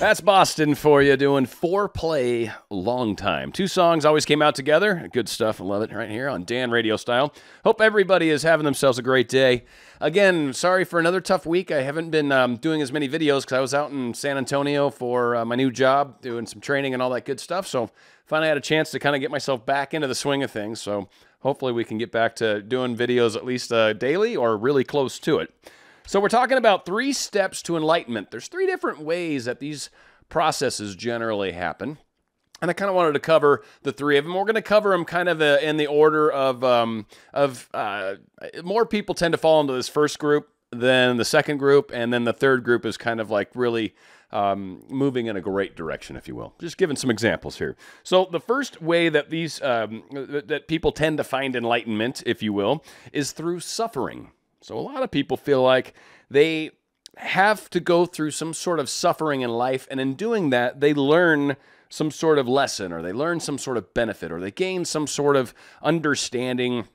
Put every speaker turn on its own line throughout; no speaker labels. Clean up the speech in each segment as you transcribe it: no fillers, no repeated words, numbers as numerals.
That's Boston for you, doing Foreplay Long Time. Two songs always came out together. Good stuff. I love it right here on Dan RadioStyle. Hope everybody is having themselves a great day. Again, sorry for another tough week. I haven't been doing as many videos because I was out in San Antonio for my new job, doing some training and all that good stuff. So finally had a chance to kind of get myself back into the swing of things. So hopefully we can get back to doing videos at least daily or really close to it. So we're talking about 3 steps to enlightenment. There's 3 different ways that these processes generally happen. And I kind of wanted to cover the 3 of them. We're going to cover them kind of in the order of more people tend to fall into this first group than the second group. And then the third group is kind of like really moving in a great direction, if you will. Just giving some examples here. So the first way that these that people tend to find enlightenment, if you will, is through suffering. So a lot of people feel like they have to go through some sort of suffering in life, and in doing that, they learn some sort of lesson, or they learn some sort of benefit, or they gain some sort of understanding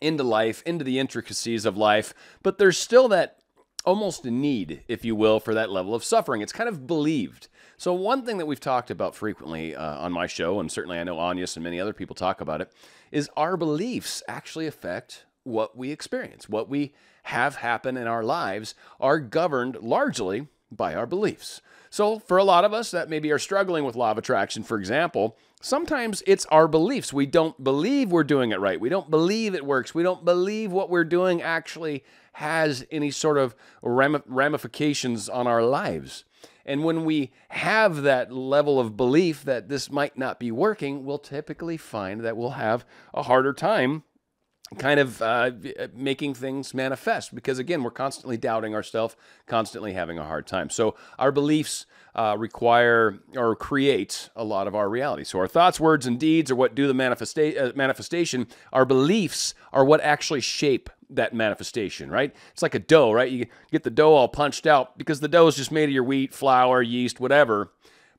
into life, into the intricacies of life, but there's still that almost a need, if you will, for that level of suffering. It's kind of believed. So one thing that we've talked about frequently on my show, and certainly I know Agnes and many other people talk about it, is our beliefs actually affect what we experience. What we have happen in our lives are governed largely by our beliefs. So for a lot of us that maybe are struggling with law of attraction, for example, sometimes it's our beliefs. We don't believe we're doing it right. We don't believe it works. We don't believe what we're doing actually has any sort of ramifications on our lives. And when we have that level of belief that this might not be working, we'll typically find that we'll have a harder time kind of making things manifest, because again, we're constantly doubting ourselves, constantly having a hard time. So our beliefs require or create a lot of our reality. So our thoughts, words, and deeds are what do the manifestation. Our beliefs are what actually shape that manifestation, right? It's like a dough, right? You get the dough all punched out because the dough is just made of your wheat, flour, yeast, whatever.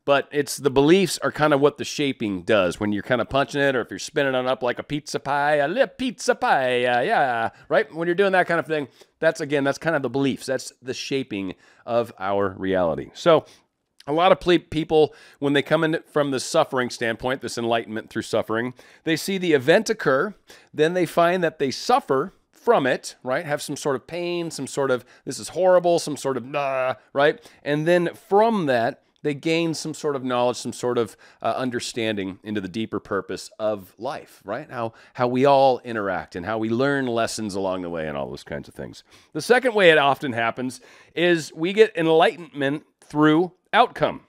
But it's the beliefs are kind of what the shaping does when you're kind of punching it, or if you're spinning it up like a pizza pie, yeah, right? When you're doing that kind of thing, that's kind of the beliefs. That's the shaping of our reality. So a lot of people, when they come in from the suffering standpoint, this enlightenment through suffering, they see the event occur, then they find that they suffer from it, right? Have some sort of pain, some sort of, this is horrible, some sort of, right? And then from that, they gain some sort of knowledge, some sort of understanding into the deeper purpose of life, right? How we all interact and how we learn lessons along the way and all those kinds of things. The second way it often happens is we get enlightenment through outcome.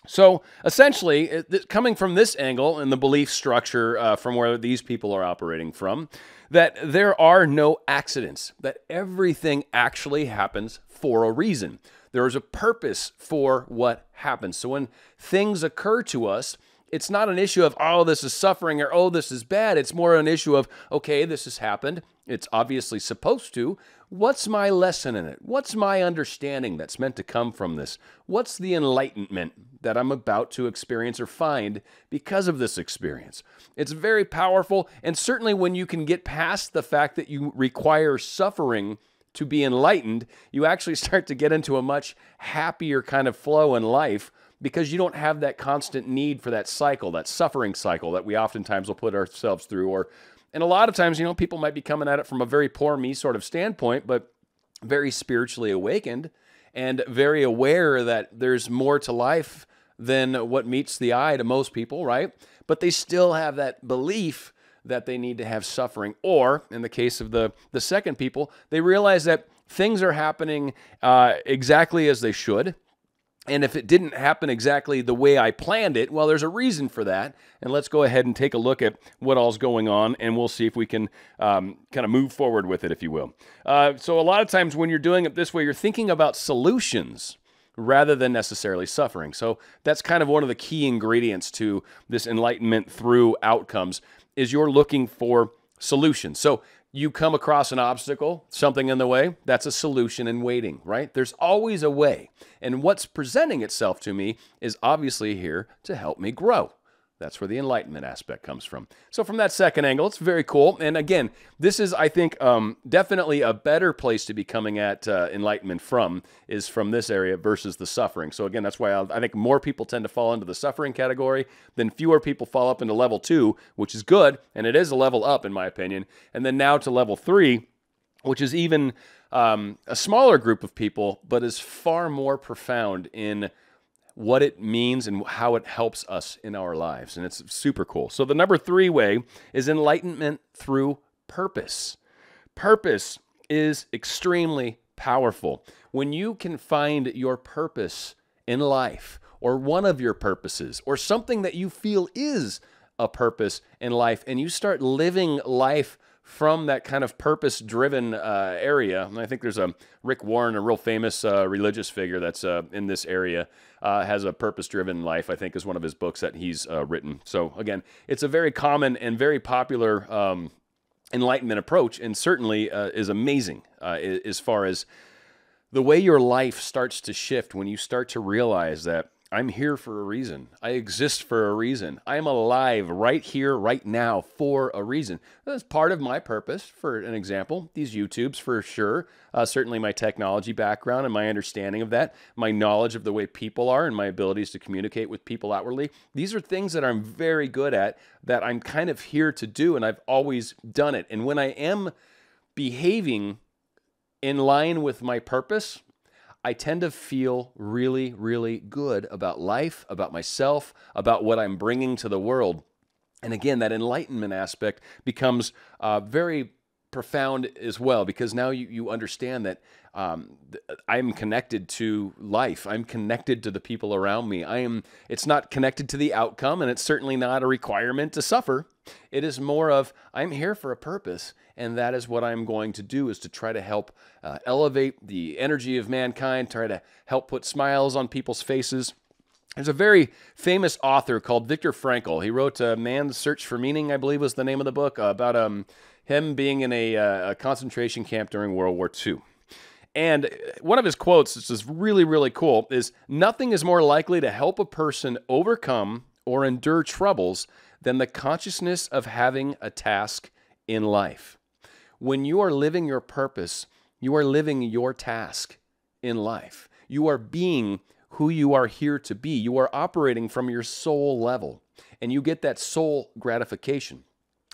So essentially, coming from this angle and the belief structure from where these people are operating from, that there are no accidents, that everything actually happens for a reason. There is a purpose for what happens. So when things occur to us, it's not an issue of, oh, this is suffering, or, oh, this is bad. It's more an issue of, okay, this has happened. It's obviously supposed to. What's my lesson in it? What's my understanding that's meant to come from this? What's the enlightenment that I'm about to experience or find because of this experience? It's very powerful, and certainly when you can get past the fact that you require suffering to be enlightened, you actually start to get into a much happier kind of flow in life, because you don't have that constant need for that cycle, that suffering cycle that we oftentimes will put ourselves through. And a lot of times, people might be coming at it from a very poor me sort of standpoint, but very spiritually awakened and very aware that there's more to life than what meets the eye to most people, right? But they still have that belief that they need to have suffering. Or, in the case of the second people, they realize that things are happening exactly as they should. And if it didn't happen exactly the way I planned it, well, there's a reason for that. And let's go ahead and take a look at what all's going on, and we'll see if we can kind of move forward with it, if you will. So a lot of times when you're doing it this way, you're thinking about solutions rather than necessarily suffering. So that's kind of one of the key ingredients to this enlightenment through outcomes, is you're looking for solutions. So you come across an obstacle, something in the way, that's a solution in waiting, right? There's always a way. And what's presenting itself to me is obviously here to help me grow. That's where the enlightenment aspect comes from. So from that second angle, it's very cool. And again, this is, I think, definitely a better place to be coming at enlightenment from, is from this area versus the suffering. So again, that's why I think more people tend to fall into the suffering category, then fewer people fall up into level 2, which is good, and it is a level up in my opinion. And then now to level 3, which is even a smaller group of people, but is far more profound in what it means and how it helps us in our lives. And it's super cool. So the number 3 way is enlightenment through purpose. Purpose is extremely powerful. When you can find your purpose in life, or one of your purposes, or something that you feel is a purpose in life, and you start living life from that kind of purpose-driven area. And I think there's a Rick Warren, a real famous religious figure that's in this area, has a purpose-driven life, I think is one of his books that he's written. So again, it's a very common and very popular enlightenment approach, and certainly is amazing as far as the way your life starts to shift when you start to realize that I'm here for a reason. I exist for a reason. I'm alive right here, right now for a reason. That's part of my purpose, for an example. These YouTubes, for sure. Certainly my technology background and my understanding of that, my knowledge of the way people are and my abilities to communicate with people outwardly. These are things that I'm very good at, that I'm kind of here to do, and I've always done it. And when I am behaving in line with my purpose, I tend to feel really, really good about life, about myself, about what I'm bringing to the world. And again, that enlightenment aspect becomes very profound as well, because now you understand that I'm connected to life. I'm connected to the people around me. It's not connected to the outcome, and it's certainly not a requirement to suffer. It is more of, I'm here for a purpose, and that is what I'm going to do, is to try to help elevate the energy of mankind, try to help put smiles on people's faces. There's a very famous author called Viktor Frankl. He wrote Man's Search for Meaning, I believe was the name of the book, about him being in a concentration camp during World War II. And one of his quotes, which is really, really cool, is, "Nothing is more likely to help a person overcome or endure troubles than the consciousness of having a task in life." When you are living your purpose, you are living your task in life. You are being who you are here to be. You are operating from your soul level, and you get that soul gratification.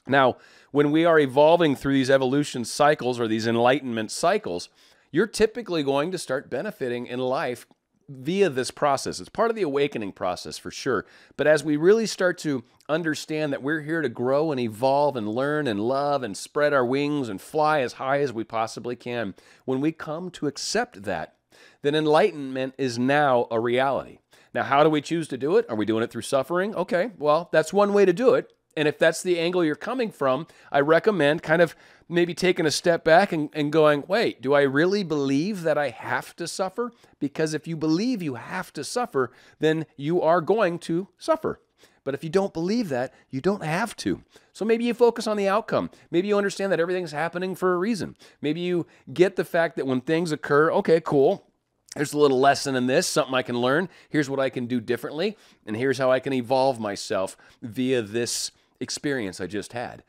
Now, when we are evolving through these evolution cycles or these enlightenment cycles, you're typically going to start benefiting in life via this process. It's part of the awakening process for sure. But as we really start to understand that we're here to grow and evolve and learn and love and spread our wings and fly as high as we possibly can, when we come to accept that, then enlightenment is now a reality. Now, how do we choose to do it? Are we doing it through suffering? Okay, well, that's one way to do it. And if that's the angle you're coming from, I recommend kind of maybe taking a step back and going, wait, do I really believe that I have to suffer? Because if you believe you have to suffer, then you are going to suffer. But if you don't believe that, you don't have to. So maybe you focus on the outcome. Maybe you understand that everything's happening for a reason. Maybe you get the fact that when things occur, okay, cool. There's a little lesson in this, something I can learn. Here's what I can do differently. And here's how I can evolve myself via this experience I just had.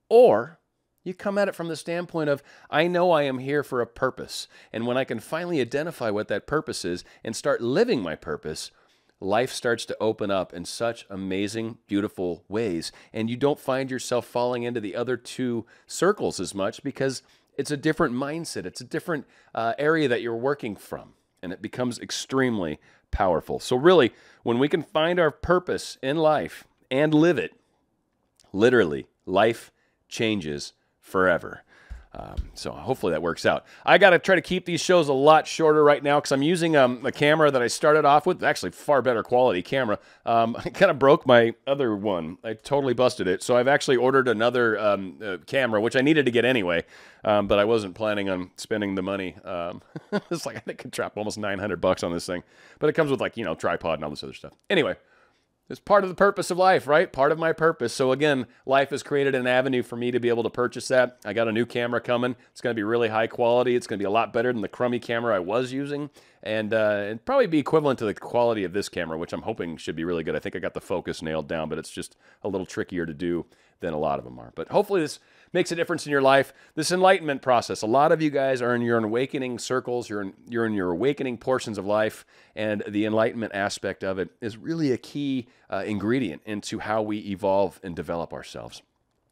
Or you come at it from the standpoint of, I know I am here for a purpose. And when I can finally identify what that purpose is and start living my purpose, life starts to open up in such amazing, beautiful ways. And you don't find yourself falling into the other two circles as much, because it's a different mindset. It's a different area that you're working from. And it becomes extremely powerful. So really, when we can find our purpose in life and live it, literally, life changes forever. So hopefully that works out. I got to try to keep these shows a lot shorter right now because I'm using a camera that I started off with. Actually, far better quality camera. I kind of broke my other one. I totally busted it. So I've actually ordered another camera, which I needed to get anyway, but I wasn't planning on spending the money. It's like, I think I could drop almost $900 on this thing. But it comes with, like, tripod and all this other stuff. Anyway. It's part of the purpose of life, right? Part of my purpose. So again, life has created an avenue for me to be able to purchase that. I got a new camera coming. It's going to be really high quality. It's going to be a lot better than the crummy camera I was using. and probably be equivalent to the quality of this camera, which I'm hoping should be really good. I think I got the focus nailed down, but it's just a little trickier to do than a lot of them are. But hopefully this makes a difference in your life. This enlightenment process, a lot of you guys are in your awakening circles, you're in your awakening portions of life, and the enlightenment aspect of it is really a key ingredient into how we evolve and develop ourselves.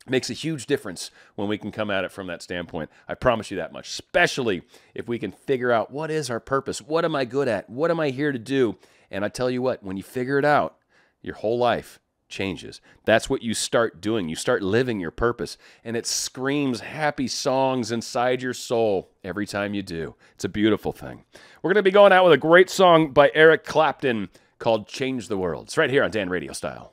Makes a huge difference when we can come at it from that standpoint. I promise you that much, especially if we can figure out what is our purpose, what am I good at, what am I here to do? And I tell you what, when you figure it out, your whole life changes. That's what you start doing. You start living your purpose, and it screams happy songs inside your soul every time you do. It's a beautiful thing. We're going to be going out with a great song by Eric Clapton called Change the World. It's right here on Dan Radio Style.